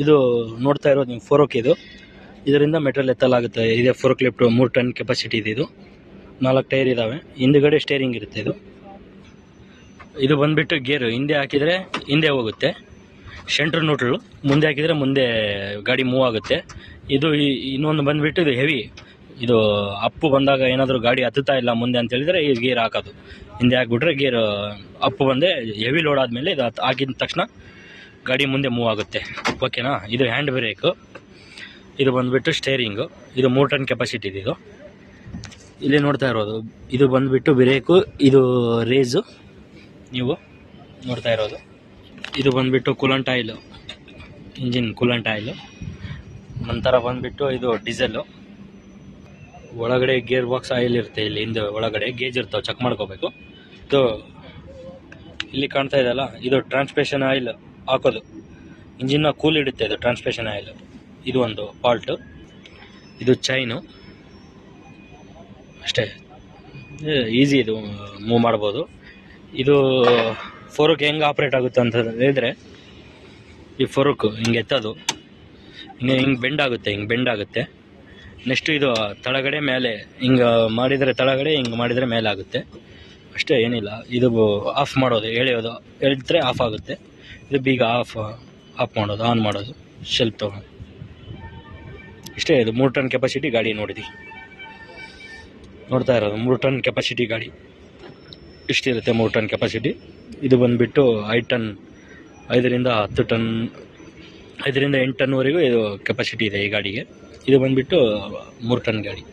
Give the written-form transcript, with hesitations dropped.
ಇದು ನೋಡ್ತಾ ಇರೋದು ನೀವು ಫೋರೋಕ್ ಇದರಿಂದ ಮೆಟೀರಿಯಲ್ ಎತ್ತಲಾಗುತ್ತೆ. ಇದೆ ಫೋರ್ಕ್ ಲಿಫ್ಟ್ 3 ಟನ್ ಕೆಪಾಸಿಟಿ ಇದೆ. ಇದು 4 ಟೈರ್ ಇದ್ದಾವೆ. ಹಿಂದುಗಡೆ ಸ್ಟೇರಿಂಗ್ ಇರುತ್ತೆ. ಇದು ಬಂದುಬಿಟ್ಟು ಗೇರು ಹಿಂದೆ ಹಾಕಿದರೆ ಹಿಂದೆ ಹೋಗುತ್ತೆ. ಸೆಂಟ್ರ್ ನ್ಯೂಟ್ರಲ್ ಮುಂದೆ ಹಾಕಿದರೆ ಮುಂದೆ ಗಾಡಿ ಮೂವ್ ಆಗುತ್ತೆ. ಇದು ಇನ್ನೊಂದು ಬಂದುಬಿಟ್ಟು ಇದು ಹೆವಿ. ಇದು ಅಪ್ಪು ಬಂದಾಗ ಏನಾದರೂ ಗಾಡಿ ಹತ್ತುತ್ತಾ ಇಲ್ಲ ಮುಂದೆ ಅಂತ ಹೇಳಿದರೆ ಈ ಗೇರ್ ಹಾಕೋದು. ಹಿಂದೆ ಹಾಕಿಬಿಟ್ರೆ ಗೇರ್ ಅಪ್ಪು ಬಂದೆ ಹೆವಿ ಲೋಡ್ ಆದಮೇಲೆ ಇದು ಹಾಕಿದ ತಕ್ಷಣ ಗಾಡಿ ಮುಂದೆ ಮೂವ್ ಆಗುತ್ತೆ. ಓಕೆನಾ. ಇದು ಹ್ಯಾಂಡ್ ಬ್ರೇಕು. ಇದು ಬಂದುಬಿಟ್ಟು ಸ್ಟೇರಿಂಗು. ಇದು 3 ಟನ್ ಕೆಪಾಸಿಟಿ ಇದೆ. ಇದು ಇಲ್ಲಿ ನೋಡ್ತಾ ಇರೋದು ಇದು ಬಂದುಬಿಟ್ಟು ಬ್ರೇಕು. ಇದು ರೇಸು ನೀವು ನೋಡ್ತಾ ಇರೋದು. ಇದು ಬಂದುಬಿಟ್ಟು coolant oil, engine coolant oil. ನಂತರ ಬಂದುಬಿಟ್ಟು ಇದು ಡೀಸೆಲ್ಲು. ಒಳಗಡೆ ಗೇರ್ ಬಾಕ್ಸ್ ಆಯಿಲ್ ಇರುತ್ತೆ. ಇಲ್ಲಿ ಹಿಂದೆ ಒಳಗಡೆ ಗೇಜ್ ಇರ್ತಾವೆ, ಚೆಕ್ ಮಾಡ್ಕೋಬೇಕು. ಇದು ಇಲ್ಲಿ ಕಾಣ್ತಾ ಇದೆಯಲ್ಲ, ಇದು ಟ್ರಾನ್ಸ್ಮಿಷನ್ ಆಯಿಲ್ ಹಾಕೋದು. ಇಂಜಿನ್ನ ಕೂಲ್ ಇಡುತ್ತೆ ಇದು ಟ್ರಾನ್ಸ್ಮಿಷನ್ ಆಯಿಲ್. ಇದು ಒಂದು ಫಾಲ್ಟು. ಇದು ಚೈನು ಅಷ್ಟೇ, ಈಸಿ. ಇದು ಮೂವ್ ಮಾಡ್ಬೋದು. ಇದು ಫೋರ್ಕ್ ಹೆಂಗೆ ಆಪ್ರೇಟ್ ಆಗುತ್ತೆ ಅಂತ ಹೇಳಿದರೆ, ಈ ಫೋರ್ಕ್ ಹಿಂಗೆ ಎತ್ತೋದು, ಹಿಂಗೆ ಬೆಂಡ್ ಆಗುತ್ತೆ. ನೆಕ್ಸ್ಟು ಇದು ತಳಗಡೆ ಮೇಲೆ ಹಿಂಗೆ ಮಾಡಿದರೆ ತಳಗಡೆ, ಹಿಂಗೆ ಮಾಡಿದರೆ ಮೇಲೆ ಆಗುತ್ತೆ. ಅಷ್ಟೇ, ಏನಿಲ್ಲ. ಇದು ಆಫ್ ಮಾಡೋದು, ಎಳೆದ್ರೆ ಆಫ್ ಆಗುತ್ತೆ. ಇದು ಬೀಗ ಆಫ್ ಮಾಡೋದು, ಆನ್ ಮಾಡೋದು, ಶೆಲ್ಫ್ ತೊಗೊಂಡು. ಇಷ್ಟೇ. ಇದು 3 ಟನ್ ಕೆಪಾಸಿಟಿ ಗಾಡಿ ನೋಡ್ತಾ ಇರೋದು 3 ಟನ್ ಕೆಪಾಸಿಟಿ ಗಾಡಿ ಇಷ್ಟಿರುತ್ತೆ. 3 ಟನ್ ಕೆಪಾಸಿಟಿ. ಇದು ಬಂದುಬಿಟ್ಟು 5 ಟನ್, 5ರಿಂದ 10 ಟನ್, 5ರಿಂದ 8 ಟನ್ವರೆಗೂ ಇದು ಕೆಪಾಸಿಟಿ ಇದೆ ಈ ಗಾಡಿಗೆ. ಇದು ಬಂದುಬಿಟ್ಟು 3 ಟನ್ ಗಾಡಿ.